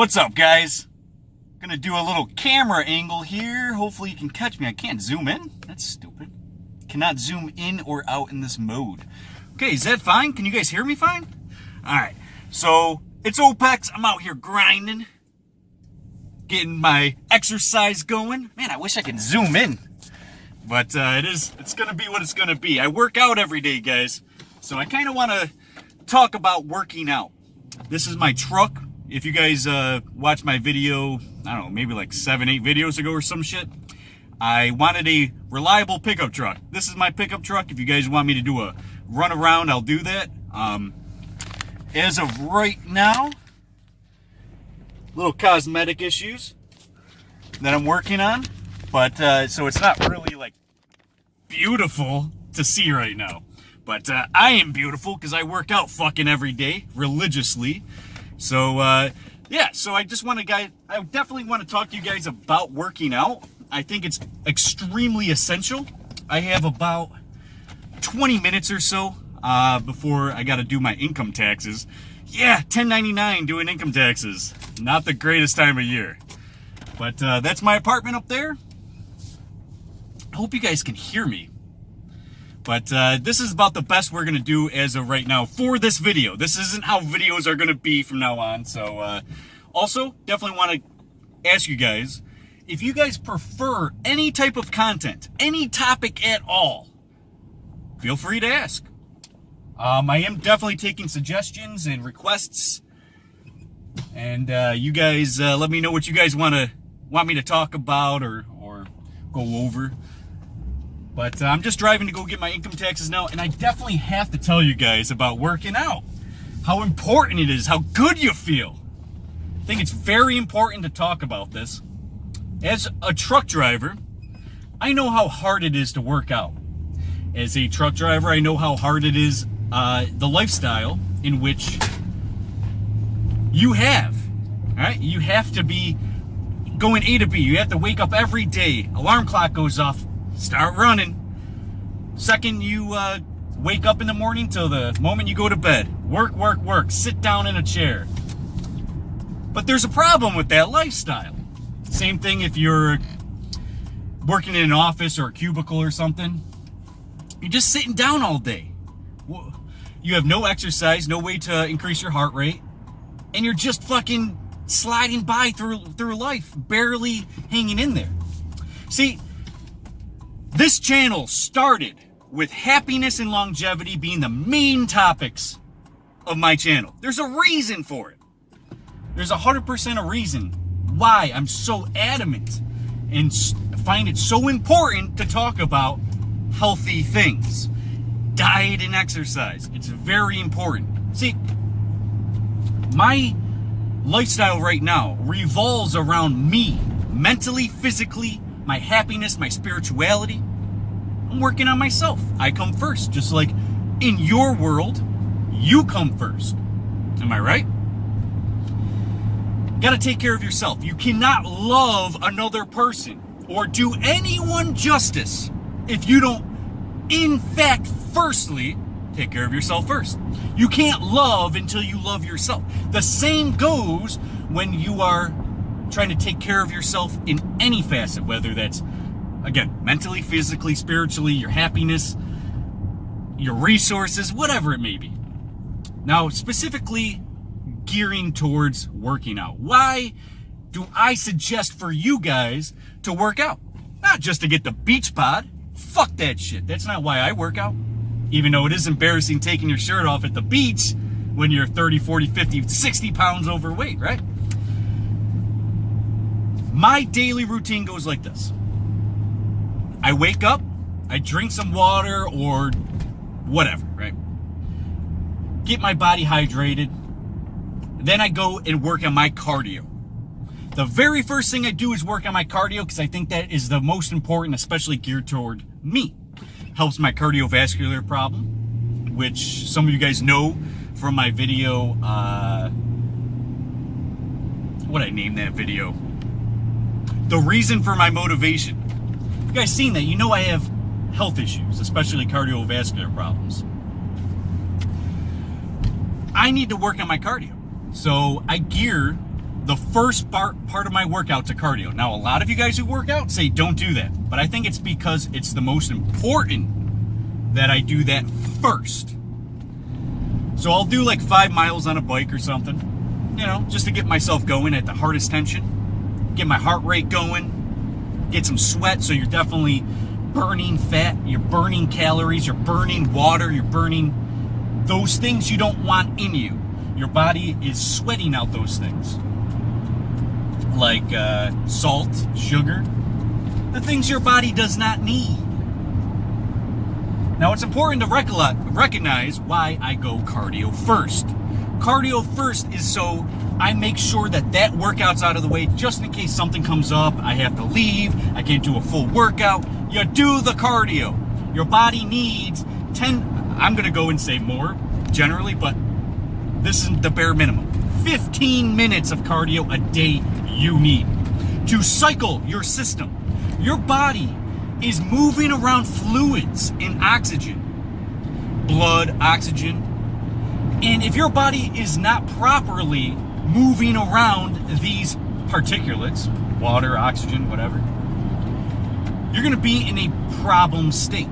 What's up, guys? Gonna do a little camera angle here. Hopefully you can catch me. I can't zoom in. That's stupid. Cannot zoom in or out in this mode. Okay, is that fine? Can you guys hear me fine? Alright, so it's OPEX. I'm out here grinding. Getting my exercise going. Man, I wish I could zoom in. But it's gonna be what it's gonna be. I work out every day, guys. So I kind of want to talk about working out. This is my truck. If you guys watched my video, I don't know, maybe like 7-8 videos ago or some shit, I wanted a reliable pickup truck. This is my pickup truck. If you guys want me to do a run around, I'll do that. As of right now, little cosmetic issues that I'm working on, but so it's not really like beautiful to see right now. But I am beautiful because I work out fucking every day religiously. So yeah, so I definitely want to talk to you guys about working out. I think it's extremely essential. I have about 20 minutes or so before I got to do my income taxes. Yeah, 1099 doing income taxes. Not the greatest time of year. But that's my apartment up there. I hope you guys can hear me. But this is about the best we're going to do as of right now for this video. This isn't how videos are going to be from now on. So also, definitely want to ask you guys, if you guys prefer any type of content, any topic at all, feel free to ask. I am definitely taking suggestions and requests. And you guys let me know what you guys want me to talk about or go over. But I'm just driving to go get my income taxes now, and I definitely have to tell you guys about working out. How important it is, how good you feel. I think it's very important to talk about this. As a truck driver, I know how hard it is to work out. As a truck driver, I know how hard it is, the lifestyle in which you have. All right? You have to be going A to B. You have to wake up every day. Alarm clock goes off. Start running. Second you wake up in the morning till the moment you go to bed. Work, work, work. Sit down in a chair. But there's a problem with that lifestyle. Same thing if you're working in an office or a cubicle or something. You're just sitting down all day. You have no exercise, no way to increase your heart rate. And you're just fucking sliding by through life, barely hanging in there. See, this channel started with happiness and longevity being the main topics of my channel. There's a reason for it. There's 100% a reason why I'm so adamant and find it so important to talk about healthy things. Diet and exercise. It's very important. See, my lifestyle right now revolves around me, mentally, physically, my happiness, my spirituality. I'm working on myself. I come first. Just like in your world, you come first. Am I right? Gotta take care of yourself. You cannot love another person or do anyone justice if you don't, in fact, firstly, take care of yourself first. You can't love until you love yourself. The same goes when you are trying to take care of yourself in any facet, whether that's, again, mentally, physically, spiritually, your happiness, your resources, whatever it may be. Now, specifically gearing towards working out. Why do I suggest for you guys to work out? Not just to get the beach bod. Fuck that shit. That's not why I work out. Even though it is embarrassing taking your shirt off at the beach when you're 30, 40, 50, 60 pounds overweight, right? My daily routine goes like this. I wake up, I drink some water or whatever, right? Get my body hydrated. Then I go and work on my cardio. The very first thing I do is work on my cardio because I think that is the most important, especially geared toward me. Helps my cardiovascular problem, which some of you guys know from my video, what I named that video? The reason for my motivation. You guys seen that? You know I have health issues, especially cardiovascular problems. I need to work on my cardio. So I gear the first part of my workout to cardio. Now, a lot of you guys who work out say don't do that, but I think it's because it's the most important that I do that first. So I'll do like 5 miles on a bike or something, you know, just to get myself going at the hardest tension, get my heart rate going, get some sweat, so you're definitely burning fat, you're burning calories, you're burning water, you're burning those things you don't want in you. Your body is sweating out those things, like salt, sugar, the things your body does not need. Now, it's important to recognize why I go cardio first. Cardio first is so I make sure that workout's out of the way, just in case something comes up, I have to leave, I can't do a full workout. You do the cardio. Your body needs 10, I'm gonna go and say more generally, but this is the bare minimum. 15 minutes of cardio a day you need to cycle your system. Your body is moving around fluids and oxygen, blood, oxygen. And if your body is not properly moving around these particulates, water, oxygen, whatever, you're gonna be in a problem state.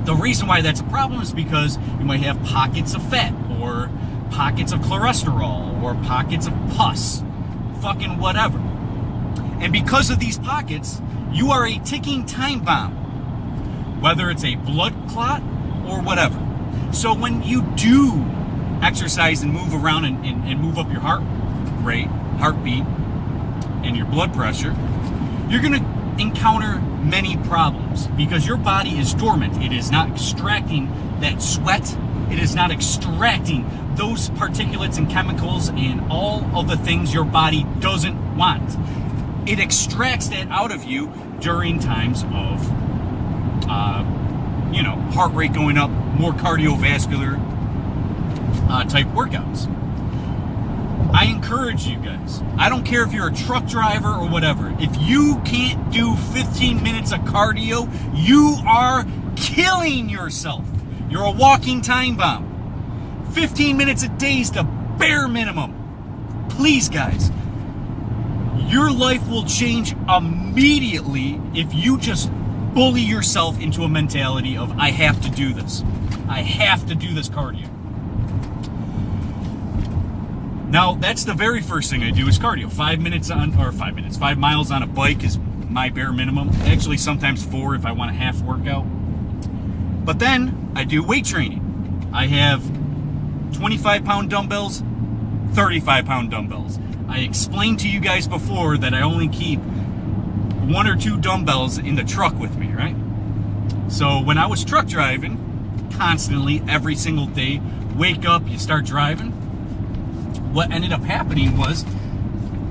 The reason why that's a problem is because you might have pockets of fat, or pockets of cholesterol, or pockets of pus, fucking whatever. And because of these pockets, you are a ticking time bomb, whether it's a blood clot or whatever. So when you do exercise and move around and move up your heart rate, heartbeat, and your blood pressure, you're gonna encounter many problems because your body is dormant. It is not extracting that sweat. It is not extracting those particulates and chemicals and all of the things your body doesn't want. It extracts that out of you during times of, heart rate going up, more cardiovascular type workouts. I encourage you guys, I don't care if you're a truck driver or whatever, if you can't do 15 minutes of cardio, you are killing yourself. You're a walking time bomb. 15 minutes a day is the bare minimum. Please, guys, your life will change immediately if you just bully yourself into a mentality of, I have to do this. I have to do this cardio. Now, that's the very first thing I do is cardio. 5 miles on a bike is my bare minimum. Actually, sometimes 4 if I want a half workout. But then I do weight training. I have 25-pound dumbbells, 35-pound dumbbells. I explained to you guys before that I only keep 1 or 2 dumbbells in the truck with me, right? So when I was truck driving, constantly, every single day, wake up, you start driving, what ended up happening was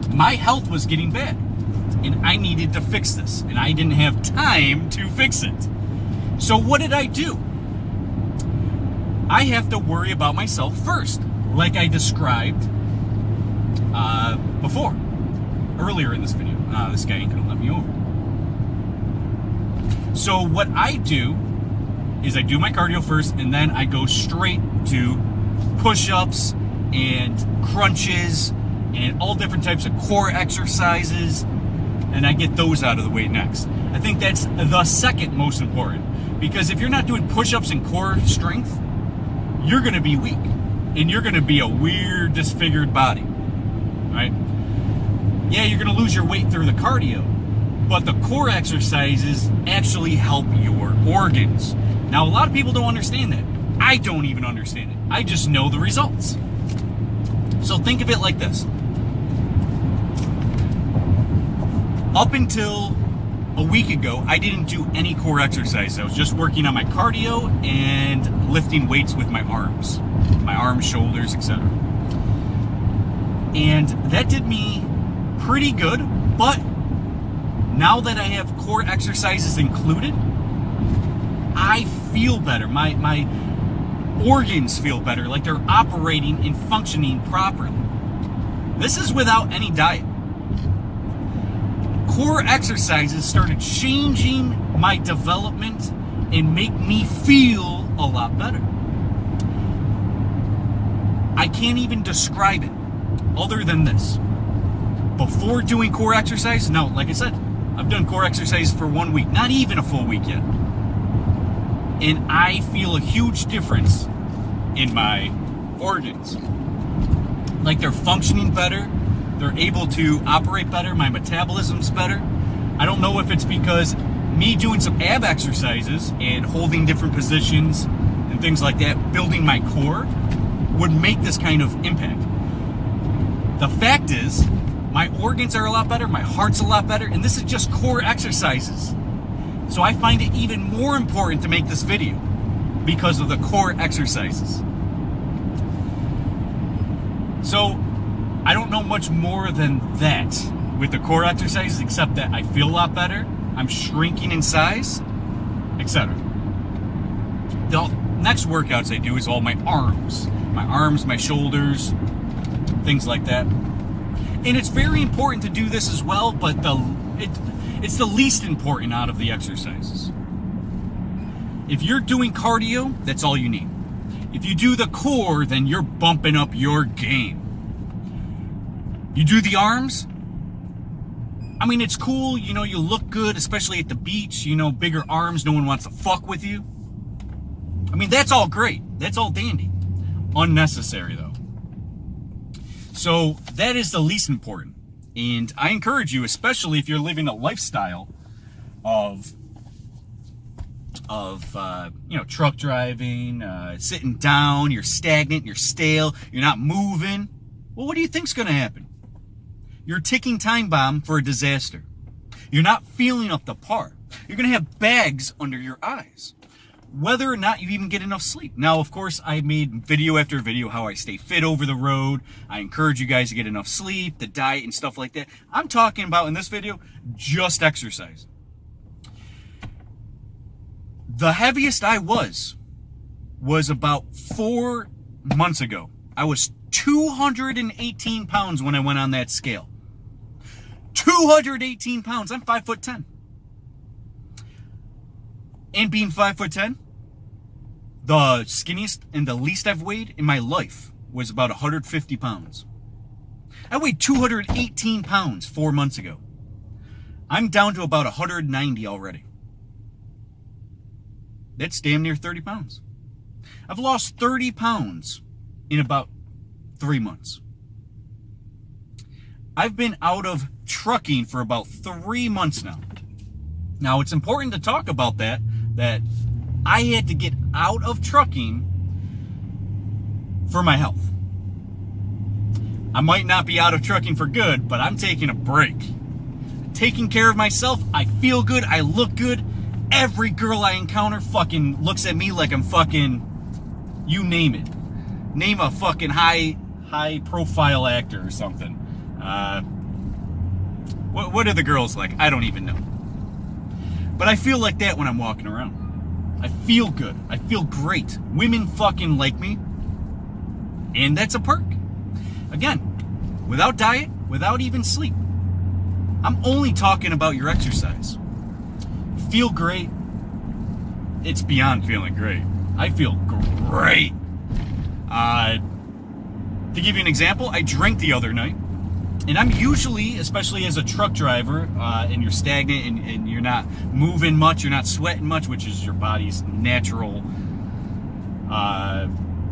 my health was getting bad and I needed to fix this and I didn't have time to fix it. So what did I do? I have to worry about myself first, like I described before, earlier in this video. This guy ain't gonna let me over. So what I do is I do my cardio first and then I go straight to push-ups and crunches and all different types of core exercises, and I get those out of the way next. I think that's the second most important, because if you're not doing push-ups and core strength, you're gonna be weak and you're gonna be a weird, disfigured body, right? Yeah, you're gonna lose your weight through the cardio, but the core exercises actually help your organs. Now, a lot of people don't understand that. I don't even understand it. I just know the results. So think of it like this. Up until a week ago, I didn't do any core exercise. I was just working on my cardio and lifting weights with my arms, shoulders, etc. And that did me pretty good, but now that I have core exercises included, I feel better. My organs feel better, like they're operating and functioning properly. This is without any diet. Core exercises started changing my development and make me feel a lot better. I can't even describe it. other than this. Before doing core exercise, now, like I said, I've done core exercise for 1 week, not even a full week yet. And I feel a huge difference in my organs. Like they're functioning better, they're able to operate better, my metabolism's better. I don't know if it's because me doing some ab exercises and holding different positions and things like that, building my core, would make this kind of impact. The fact is, my organs are a lot better, my heart's a lot better, and this is just core exercises. So I find it even more important to make this video because of the core exercises. So I don't know much more than that with the core exercises, except that I feel a lot better, I'm shrinking in size, etc. The next workouts I do is all my arms, my shoulders, things like that. And it's very important to do this as well, but it's the least important out of the exercises. If you're doing cardio, that's all you need. If you do the core, then you're bumping up your game. You do the arms, I mean, it's cool, you know, you look good, especially at the beach, you know, bigger arms, no one wants to fuck with you. I mean, that's all great. That's all dandy. Unnecessary, though. So that is the least important. And I encourage you, especially if you're living a lifestyle of you know, truck driving, sitting down, you're stagnant, you're stale, you're not moving. Well, what do you think's going to happen? You're a ticking time bomb for a disaster. You're not feeling up the par. You're going to have bags under your eyes, whether or not you even get enough sleep. Now, of course, I made video after video how I stay fit over the road. I encourage you guys to get enough sleep, the diet and stuff like that. I'm talking about in this video, just exercise. The heaviest I was about 4 months ago. I was 218 pounds when I went on that scale. 218 pounds. I'm 5'10". And being 5'10", the skinniest and the least I've weighed in my life was about 150 pounds. I weighed 218 pounds 4 months ago. I'm down to about 190 already. That's damn near 30 pounds. I've lost 30 pounds in about 3 months. I've been out of trucking for about 3 months now. Now, it's important to talk about that I had to get out of trucking for my health. I might not be out of trucking for good, but I'm taking a break. Taking care of myself, I feel good, I look good. Every girl I encounter fucking looks at me like I'm fucking, you name it. Name a fucking high profile actor or something. What are the girls like? I don't even know. But I feel like that when I'm walking around. I feel good. I feel great. Women fucking like me. And that's a perk. Again, without diet, without even sleep. I'm only talking about your exercise. Feel great. It's beyond feeling great. I feel great. To give you an example, I drank the other night. And I'm usually, especially as a truck driver, and you're stagnant and you're not moving much, you're not sweating much, which is your body's natural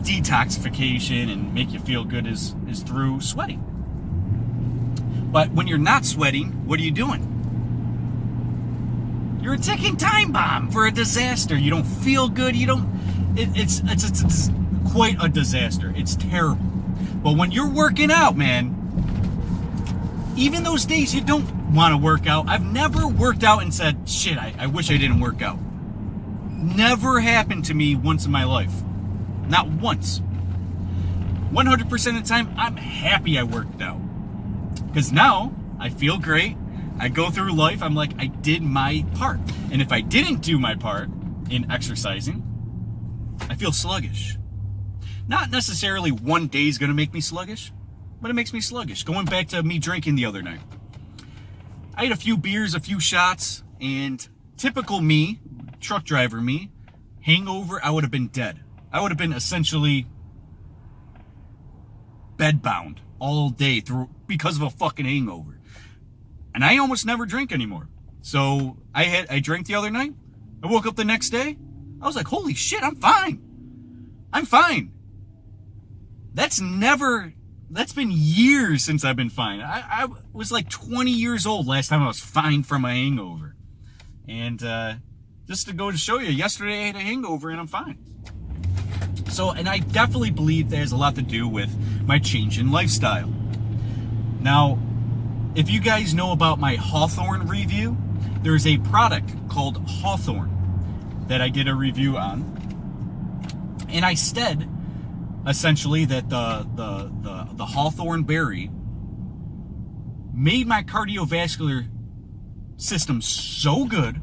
detoxification and make you feel good is through sweating. But when you're not sweating, what are you doing? You're a ticking time bomb for a disaster. You don't feel good. You don't. It's quite a disaster. It's terrible. But when you're working out, man, even those days you don't want to work out. I've never worked out and said, shit, I wish I didn't work out. Never happened to me once in my life. Not once. 100% of the time, I'm happy I worked out. Because now I feel great. I go through life, I'm like, I did my part. And if I didn't do my part in exercising, I feel sluggish. Not necessarily one day is going to make me sluggish, but it makes me sluggish. Going back to me drinking the other night. I had a few beers, a few shots, and typical me, truck driver me, hangover, I would have been dead. I would have been essentially bedbound all day through because of a fucking hangover. And I almost never drink anymore. So I drank the other night. I woke up the next day. I was like, holy shit, I'm fine. I'm fine. That's been years since I've been fine. I was like 20 years old last time I was fine from a hangover. And just to go to show you, yesterday I had a hangover and I'm fine. So, and I definitely believe that has a lot to do with my change in lifestyle. Now, if you guys know about my Hawthorne review, there's a product called Hawthorne that I did a review on. And I said, essentially, that the Hawthorne berry made my cardiovascular system so good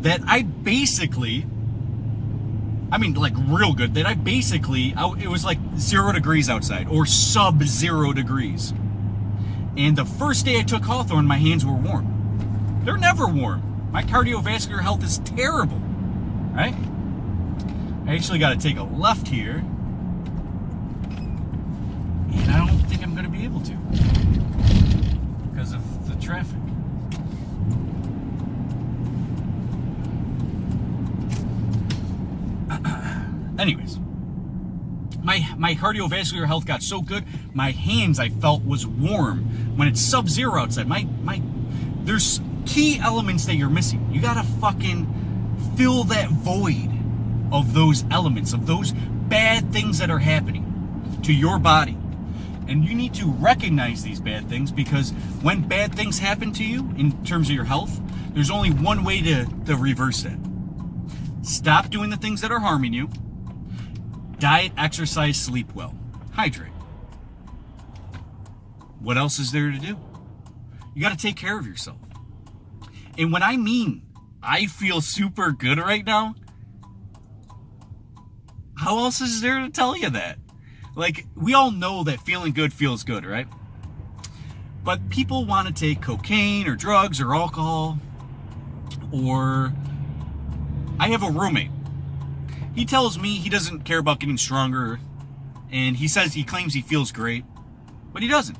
that I basically, like real good, that it was like 0 degrees outside, or sub-0 degrees. And the first day I took Hawthorne, my hands were warm. They're never warm. My cardiovascular health is terrible, right? I actually got to take a left here, and I don't think I'm going to be able to because of the traffic. Anyways, my cardiovascular health got so good, my hands I felt was warm when it's sub-zero outside. There's key elements that you're missing. You gotta fucking fill that void of those elements, of those bad things that are happening to your body. And you need to recognize these bad things, because when bad things happen to you in terms of your health, there's only one way to reverse that. Stop doing the things that are harming you. Diet, exercise, sleep well. Hydrate. What else is there to do? You got to take care of yourself. And when I mean I feel super good right now, how else is there to tell you that? Like, we all know that feeling good feels good, right? But people want to take cocaine or drugs or alcohol. Or I have a roommate. He tells me he doesn't care about getting stronger, and he claims he feels great, but he doesn't,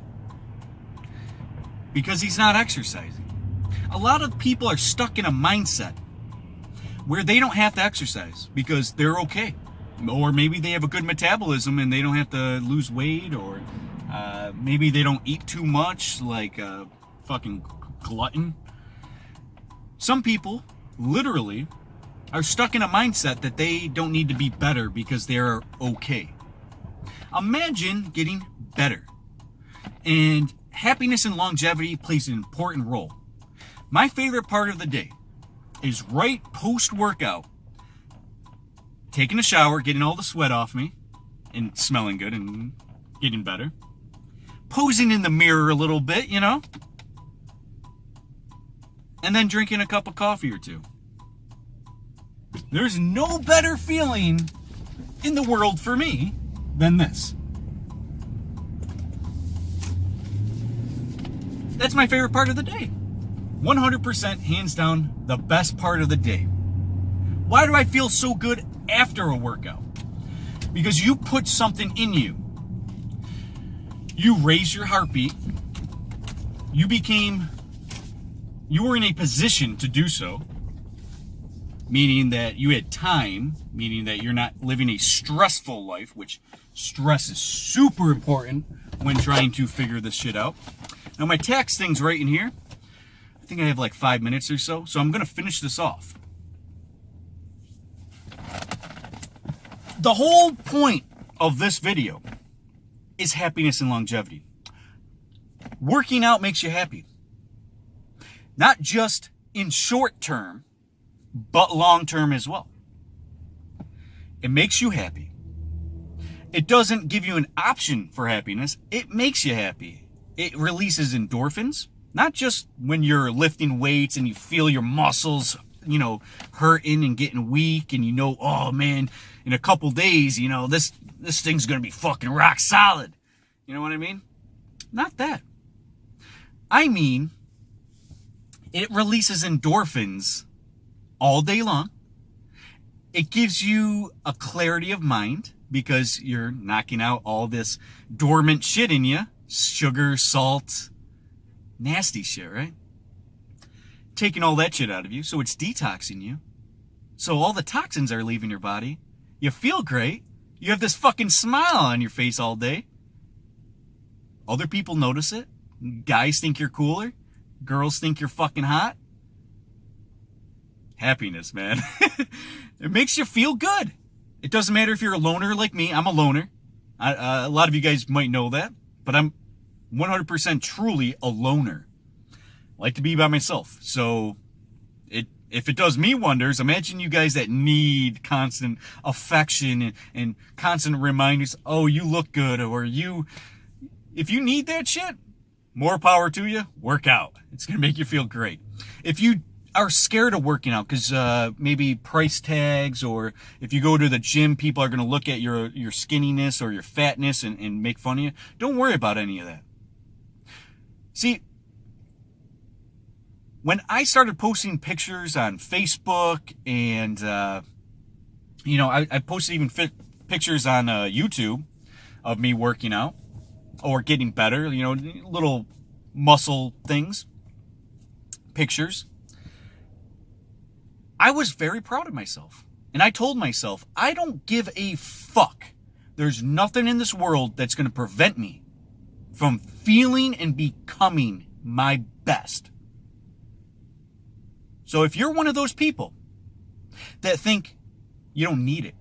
because he's not exercising. A lot of people are stuck in a mindset where they don't have to exercise because they're okay, or maybe they have a good metabolism and they don't have to lose weight, or maybe they don't eat too much, like a fucking glutton. Some people literally are stuck in a mindset that they don't need to be better because they're okay. Imagine getting better. And happiness and longevity plays an important role. My favorite part of the day is right post-workout, taking a shower, getting all the sweat off me, and smelling good and getting better. Posing in the mirror a little bit, and then drinking a cup of coffee or two. There's no better feeling in the world for me than this. That's my favorite part of the day. 100%, hands down, the best part of the day. Why do I feel so good after a workout? Because you put something in you. You raised your heartbeat. You were in a position to do so. Meaning that you had time, meaning that you're not living a stressful life, which stress is super important when trying to figure this shit out. Now, my tax thing's right in here. I think I have like 5 minutes or so I'm going to finish this off. The whole point of this video is happiness and longevity. Working out makes you happy. Not just in short term, but long term as well. It makes you happy. It doesn't give you an option for happiness. It makes you happy. It releases endorphins, not just when you're lifting weights and you feel your muscles, hurting and getting weak, and oh man, in a couple days, this thing's gonna be fucking rock solid. You know what I mean? Not that. I mean, it releases endorphins all day long. It gives you a clarity of mind. because you're knocking out all this dormant shit in you. Sugar, salt, nasty shit, right? Taking all that shit out of you, so it's detoxing you. So all the toxins are leaving your body. You feel great. You have this fucking smile on your face all day. Other people notice it. Guys think you're cooler. Girls think you're fucking hot. Happiness, man. It makes you feel good. It doesn't matter if you're a loner like me. I'm a loner. A lot of you guys might know that. But I'm 100% truly a loner. I like to be by myself. So if it does me wonders, imagine you guys that need constant affection and constant reminders. Oh, you look good. Or if you need that shit, more power to you. Work out. It's going to make you feel great. If you are scared of working out because maybe price tags, or if you go to the gym, people are going to look at your skinniness or your fatness and make fun of you. Don't worry about any of that. See, when I started posting pictures on Facebook and, I posted even pictures on YouTube of me working out or getting better, little muscle things, pictures. I was very proud of myself. And I told myself, I don't give a fuck. There's nothing in this world that's going to prevent me from feeling and becoming my best. So if you're one of those people that think you don't need it,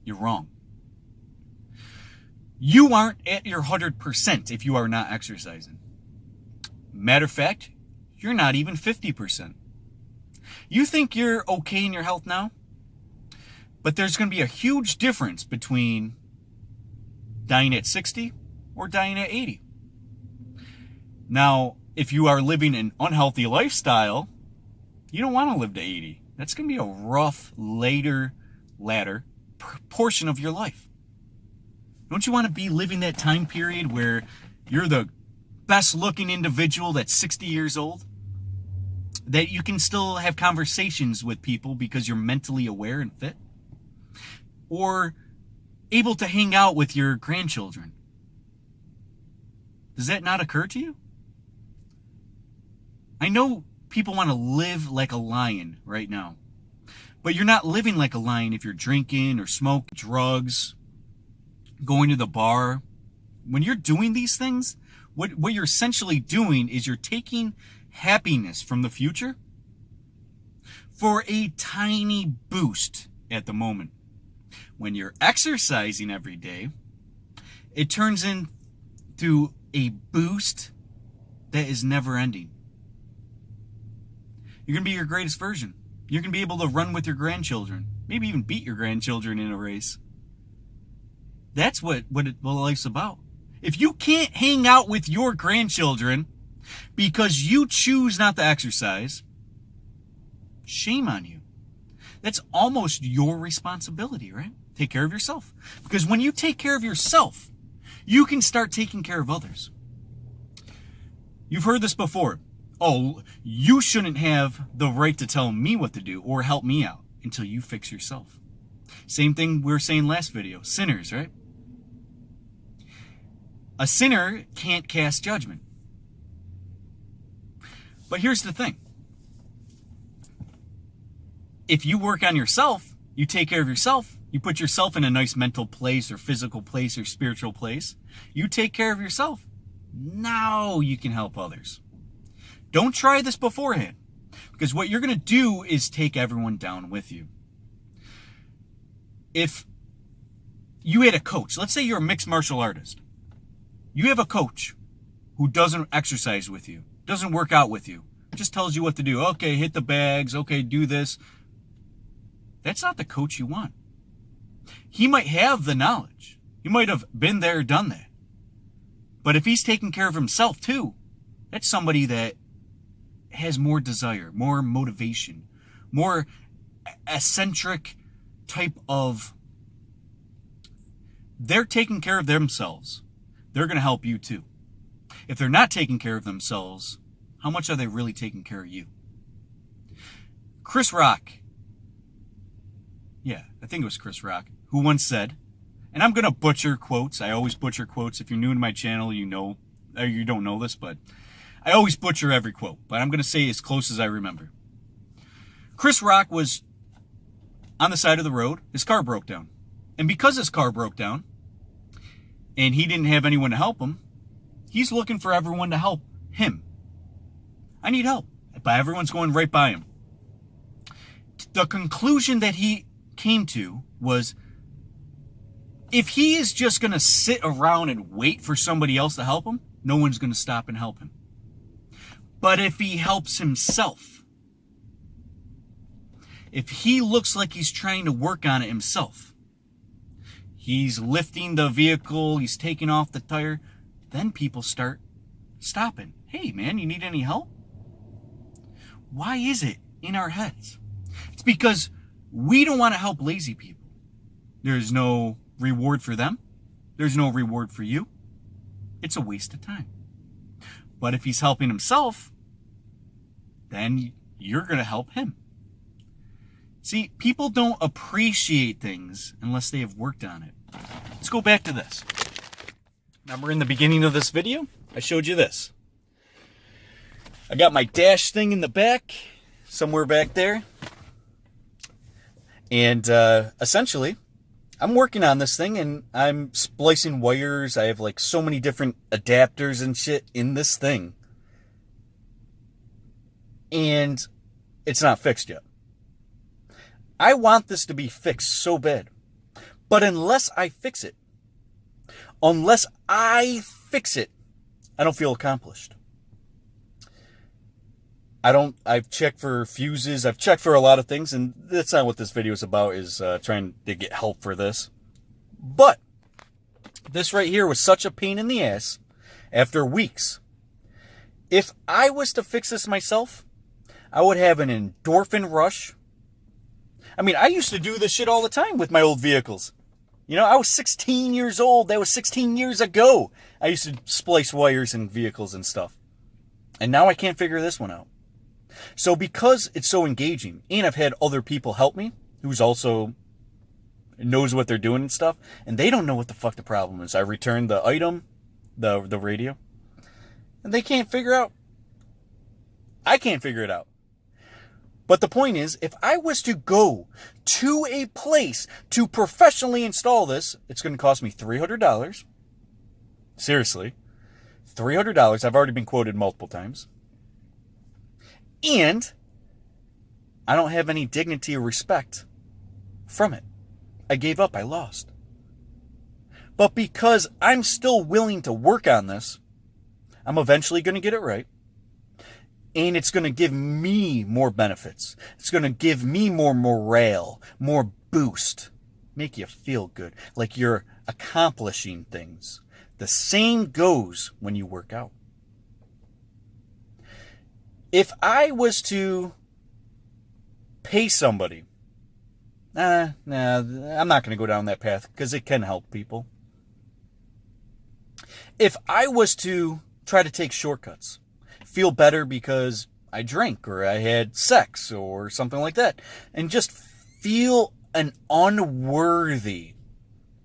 you're wrong. You aren't at your 100% if you are not exercising. Matter of fact, you're not even 50%. You think you're okay in your health now, but there's going to be a huge difference between dying at 60 or dying at 80. Now, if you are living an unhealthy lifestyle, you don't want to live to 80. That's going to be a rough ladder portion of your life. Don't you want to be living that time period where you're the best looking individual that's 60 years old? That you can still have conversations with people because you're mentally aware and fit? Or able to hang out with your grandchildren? Does that not occur to you? I know people want to live like a lion right now. But you're not living like a lion if you're drinking or smoking drugs, going to the bar. When you're doing these things, what you're essentially doing is you're taking happiness from the future for a tiny boost at the moment. When you're exercising every day, it turns into a boost that is never ending. You're going to be your greatest version. You're going to be able to run with your grandchildren. Maybe even beat your grandchildren in a race. That's what life's about. If you can't hang out with your grandchildren because you choose not to exercise, shame on you. That's almost your responsibility, right? Take care of yourself. Because when you take care of yourself, you can start taking care of others. You've heard this before. Oh, you shouldn't have the right to tell me what to do or help me out until you fix yourself. Same thing we were saying last video. Sinners, right? A sinner can't cast judgment. But here's the thing. If you work on yourself, you take care of yourself, you put yourself in a nice mental place or physical place or spiritual place, you take care of yourself, now you can help others. Don't try this beforehand, because what you're going to do is take everyone down with you. If you had a coach, let's say you're a mixed martial artist. You have a coach who doesn't exercise with you, doesn't work out with you, just tells you what to do. Okay, hit the bags. Okay, do this. That's not the coach you want. He might have the knowledge. He might have been there, done that. But if he's taking care of himself too, that's somebody that has more desire, more motivation, more eccentric type of, they're taking care of themselves. They're going to help you too. If they're not taking care of themselves, how much are they really taking care of you? Chris Rock, I think it was Chris Rock, who once said, And I'm going to butcher quotes. I always butcher quotes. If you're new to my channel, you know, or you don't know this, but I always butcher every quote. But I'm going to say as close as I remember. Chris Rock was on the side of the road. His car broke down. And because his car broke down, and he didn't have anyone to help him, he's looking for everyone to help him. I need help. But everyone's going right by him. The conclusion that he came to was, if he is just going to sit around and wait for somebody else to help him, no one's going to stop and help him. But if he helps himself, if he looks like he's trying to work on it himself, he's lifting the vehicle, he's taking off the tire, then people start stopping. Hey man, you need any help? Why is it in our heads? It's because we don't want to help lazy people. There's no reward for them. There's no reward for you. It's a waste of time. But if he's helping himself, then you're going to help him. See, people don't appreciate things unless they have worked on it. Let's go back to this. Remember in the beginning of this video, I showed you this. I got my dash thing in the back, somewhere back there. And essentially, I'm working on this thing and I'm splicing wires. I have like so many different adapters and shit in this thing. And it's not fixed yet. I want this to be fixed so bad. But unless I fix it, I don't feel accomplished. I've checked for fuses, I've checked for a lot of things, and that's not what this video is about, is trying to get help for this. But this right here was such a pain in the ass after weeks. If I was to fix this myself, I would have an endorphin rush. I mean, I used to do this shit all the time with my old vehicles. You know, I was 16 years old. That was 16 years ago. I used to splice wires in vehicles and stuff. And now I can't figure this one out. So because it's so engaging, and I've had other people help me, who's also knows what they're doing and stuff, and they don't know what the fuck the problem is. I returned the item, the radio, and they can't figure out. I can't figure it out. But the point is, if I was to go to a place to professionally install this, it's going to cost me $300. Seriously. $300. I've already been quoted multiple times. And I don't have any dignity or respect from it. I gave up. I lost. But because I'm still willing to work on this, I'm eventually going to get it right. And it's going to give me more benefits. It's going to give me more morale, more boost. Make you feel good, like you're accomplishing things. The same goes when you work out. If I was to pay somebody, I'm not going to go down that path because it can help people. If I was to try to take shortcuts, feel better because I drank or I had sex or something like that, and just feel an unworthy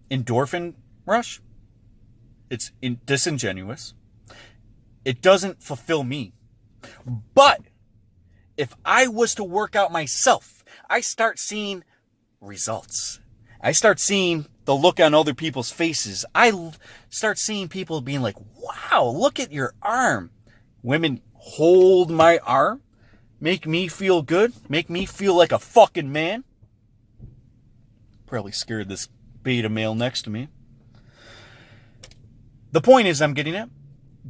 endorphin rush, it's disingenuous. It doesn't fulfill me. But if I was to work out myself, I start seeing results. I start seeing the look on other people's faces. I start seeing people being like, wow, look at your arm. Women hold my arm, make me feel good, make me feel like a fucking man. Probably scared this beta male next to me. The point is I'm getting at,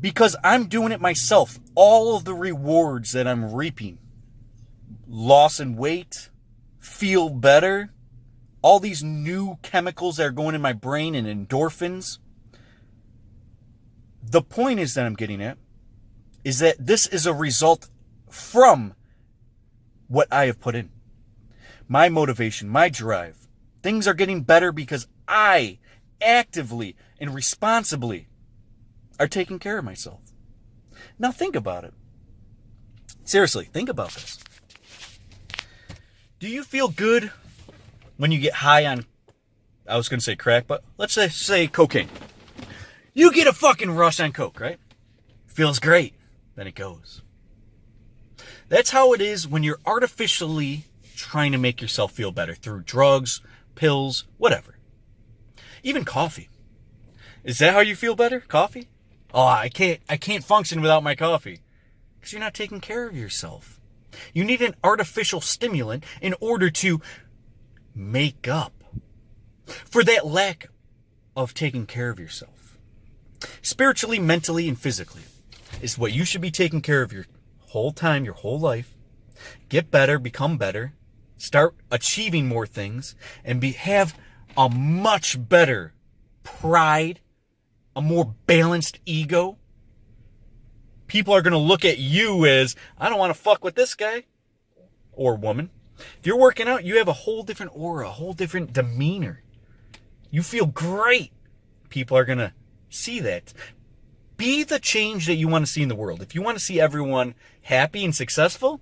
because I'm doing it myself, all of the rewards that I'm reaping, loss in weight, feel better, all these new chemicals that are going in my brain and endorphins. The point is that I'm getting at is that this is a result from what I have put in. My motivation, my drive. Things are getting better because I actively and responsibly are taking care of myself. Now think about it. Seriously, think about this. Do you feel good when you get high on I was going to say crack, but let's say cocaine. You get a fucking rush on coke, right? Feels great. Then it goes. That's how it is when you're artificially trying to make yourself feel better through drugs, pills, whatever. Even coffee. Is that how you feel better? Coffee? Oh, I can't function without my coffee. Because you're not taking care of yourself. You need an artificial stimulant in order to make up for that lack of taking care of yourself. Spiritually, mentally, and physically is what you should be taking care of your whole time, your whole life. Get better, become better, start achieving more things, and have a much better pride, a more balanced ego. People are going to look at you as, I don't want to fuck with this guy or woman. If you're working out, you have a whole different aura, a whole different demeanor. You feel great. People are going to see that. Be the change that you want to see in the world. If you want to see everyone happy and successful,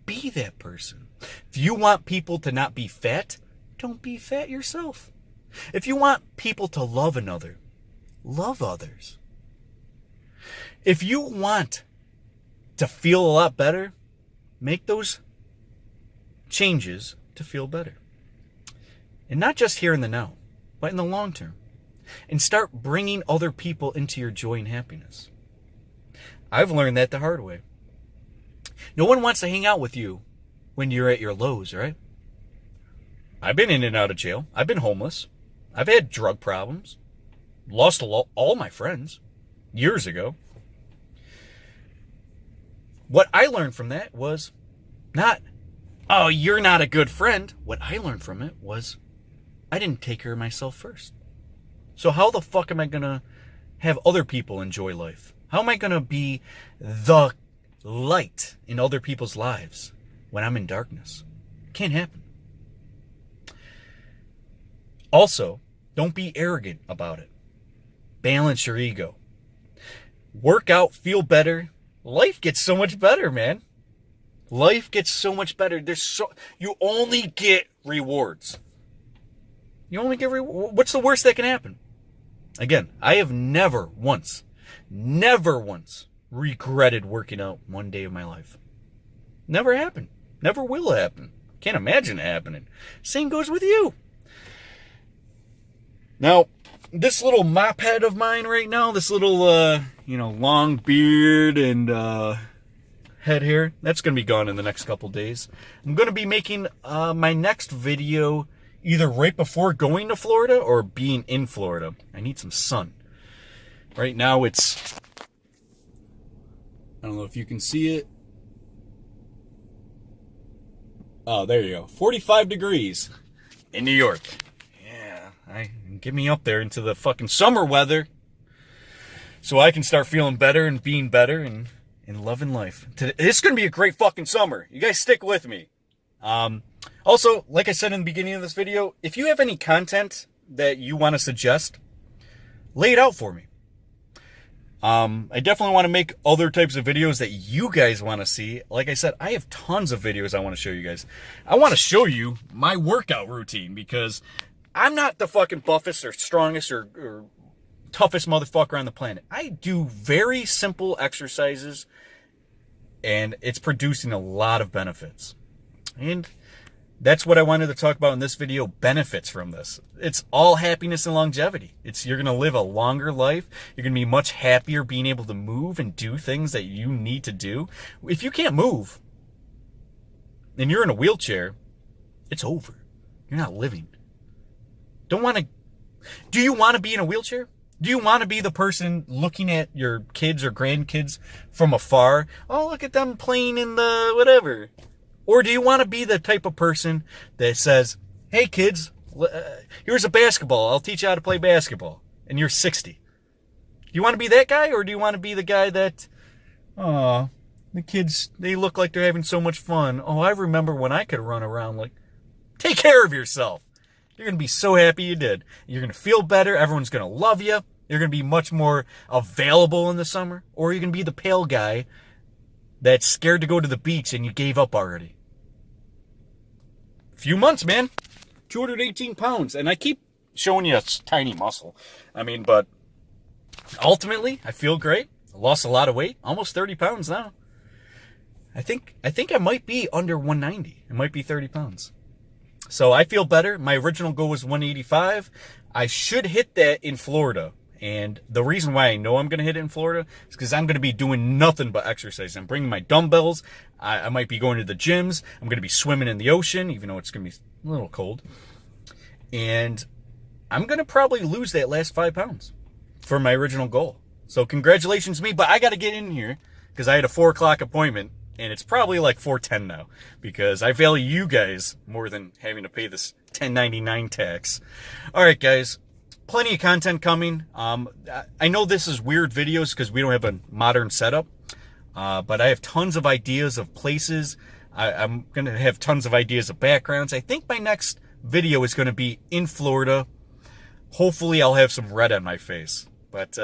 be that person. If you want people to not be fat, don't be fat yourself. If you want people to love another, love others. If you want to feel a lot better, make those changes to feel better. And not just here in the now, but in the long term. And start bringing other people into your joy and happiness. I've learned that the hard way. No one wants to hang out with you when you're at your lows, right? I've been in and out of jail. I've been homeless. I've had drug problems. Lost all my friends years ago. What I learned from that was not, oh, you're not a good friend. What I learned from it was I didn't take care of myself first. So how the fuck am I going to have other people enjoy life? How am I going to be the light in other people's lives when I'm in darkness? Can't happen. Also, don't be arrogant about it. Balance your ego. Work out, feel better. Life gets so much better, man. Life gets so much better. You only get rewards. You only get rewards. What's the worst that can happen? Again, I have never once regretted working out one day of my life. Never happened. Never will happen. Can't imagine it happening. Same goes with you. Now, this little mop head of mine right now, this little, long beard and head hair, that's going to be gone in the next couple days. I'm going to be making my next video either right before going to Florida or being in Florida. I need some sun. Right now it's, I don't know if you can see it. Oh, there you go. 45 degrees in New York. Get me up there into the fucking summer weather so I can start feeling better and being better and loving life. It's going to be a great fucking summer. You guys stick with me. Also, like I said in the beginning of this video, if you have any content that you want to suggest, lay it out for me. I definitely want to make other types of videos that you guys want to see. Like I said, I have tons of videos I want to show you guys. I want to show you my workout routine because I'm not the fucking buffest or strongest or toughest motherfucker on the planet. I do very simple exercises, and it's producing a lot of benefits. And that's what I wanted to talk about in this video, benefits from this. It's all happiness and longevity. You're going to live a longer life. You're going to be much happier being able to move and do things that you need to do. If you can't move and you're in a wheelchair, it's over. You're not living. Do you want to be in a wheelchair? Do you want to be the person looking at your kids or grandkids from afar? Oh, look at them playing in the whatever. Or do you want to be the type of person that says, hey kids, here's a basketball. I'll teach you how to play basketball. And you're 60. Do you want to be that guy? Or do you want to be the guy that, oh, the kids, they look like they're having so much fun. Oh, I remember when I could run around like, take care of yourself. You're going to be so happy you did. You're going to feel better. Everyone's going to love you. You're going to be much more available in the summer. Or you're going to be the pale guy that's scared to go to the beach and you gave up already. Few months, man. 218 pounds. And I keep showing you a tiny muscle. I mean, but ultimately, I feel great. I lost a lot of weight, almost 30 pounds now. I think I might be under 190. It might be 30 pounds. So I feel better. My original goal was 185. I should hit that in Florida. And the reason why I know I'm going to hit it in Florida is because I'm going to be doing nothing but exercise. I'm bringing my dumbbells. I might be going to the gyms. I'm going to be swimming in the ocean, even though it's going to be a little cold. And I'm going to probably lose that last 5 pounds for my original goal. So congratulations to me, but I got to get in here because I had a 4 o'clock appointment. And it's probably like 4:10 now because I value you guys more than having to pay this $10.99 tax. All right, guys, plenty of content coming. I know this is weird videos because we don't have a modern setup, but I have tons of ideas of places. I'm going to have tons of ideas of backgrounds. I think my next video is going to be in Florida. Hopefully, I'll have some red on my face. But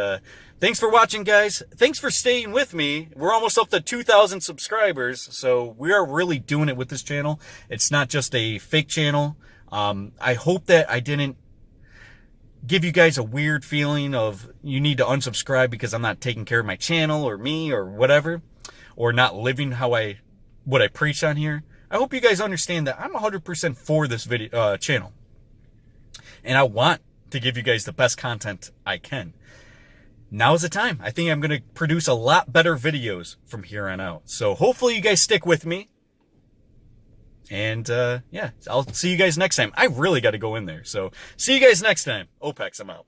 thanks for watching, guys. Thanks for staying with me. We're almost up to 2,000 subscribers, so we are really doing it with this channel. It's not just a fake channel. I hope that I didn't give you guys a weird feeling of you need to unsubscribe because I'm not taking care of my channel or me or whatever, or not living what I preach on here. I hope you guys understand that I'm 100% for this video channel, and I want to give you guys the best content I can. Now's the time. I think I'm going to produce a lot better videos from here on out. So hopefully you guys stick with me. And yeah, I'll see you guys next time. I really got to go in there. So see you guys next time. OPEX, I'm out.